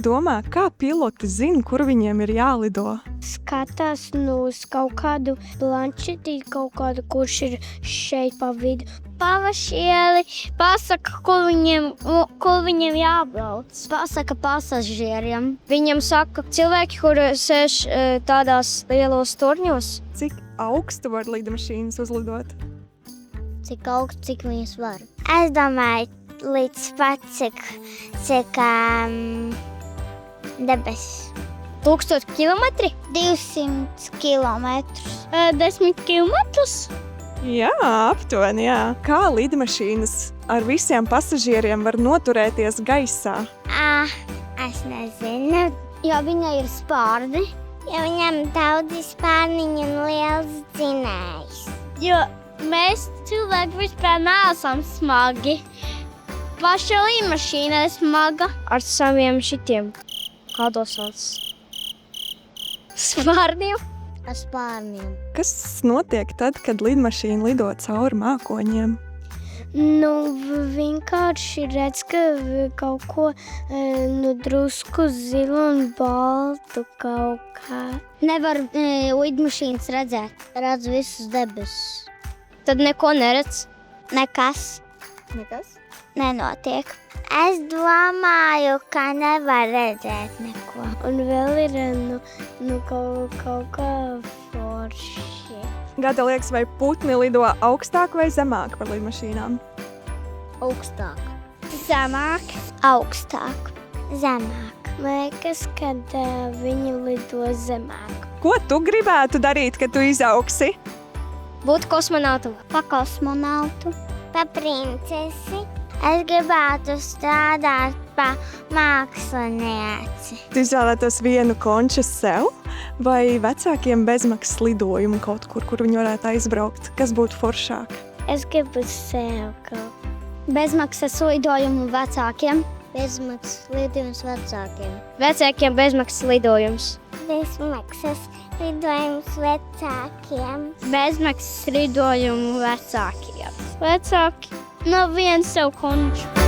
domā, kā piloti zina, kur viņiem ir jālido? Skatās uz kaut kādu planšetīti, kaut kādu, kurš ir šeit pa vidu. Pavašieli pasaka, kur viņiem jābrauc. Pasaka pasažieriem. Viņam saka, cilvēki, kur sēž tādās lielos torņos. Cik augstu var lidmašīnas uzlidot? Cik augstu, cik viņas var. Es domāju, līdz pat cik debesis. 1000 kilometri? 200 kilometrus. 10 kilometrus? Jā, aptuveni, jā. Kā lidmašīnas ar visiem pasažieriem var noturēties gaisā? Es nezinu. Jo viņai ir spārni. Jo viņam daudz spārniņu un liels dzinējs. Jo mēs cilvēki vispār neesam smagi. Paša lidmašīna ir smaga. Ar saviem šitiem, kādos sauc? Spārniem. Ar spārniem. Kas notiek tad, kad lidmašīna lido cauri mākoņiem? Vienkārši redz, ka kaut ko drusku zilu un baltu kaut kā. Nevar lidmašīnas redzēt. Redz visus debesis. Tad neko neredz. Nekas. Nekas? Nenotiek. Es domāju, ka nevar redzēt neko. Un vēl ir kaut kā forši. Gada liekas, vai putni lido augstāk vai zemāk par lidmašīnām? Augstāk. Zemāk. Augstāk. Zemāk. Man liekas, kad viņi lido zemāk. Ko tu gribētu darīt, kad tu izaugsi? Būt kosmonautu. Pa kosmonautu. Pa princesi. Es gribētu strādāt pa mākslinieci. Tu izvēlētos vienu konču sev vai vecākiem bezmaksas lidojumu kaut kur viņi varētu aizbraukt? Kas būtu foršāk? Es gribu sev kaut. Bezmaksas lidojumu vecākiem. Bezmaksas lidojums vecākiem. Vecākiem bezmaksas lidojums. Bezmaksas lidojums vecākiem. Bezmaksas lidojumu vecākiem. Vecāki. No viens sev konču.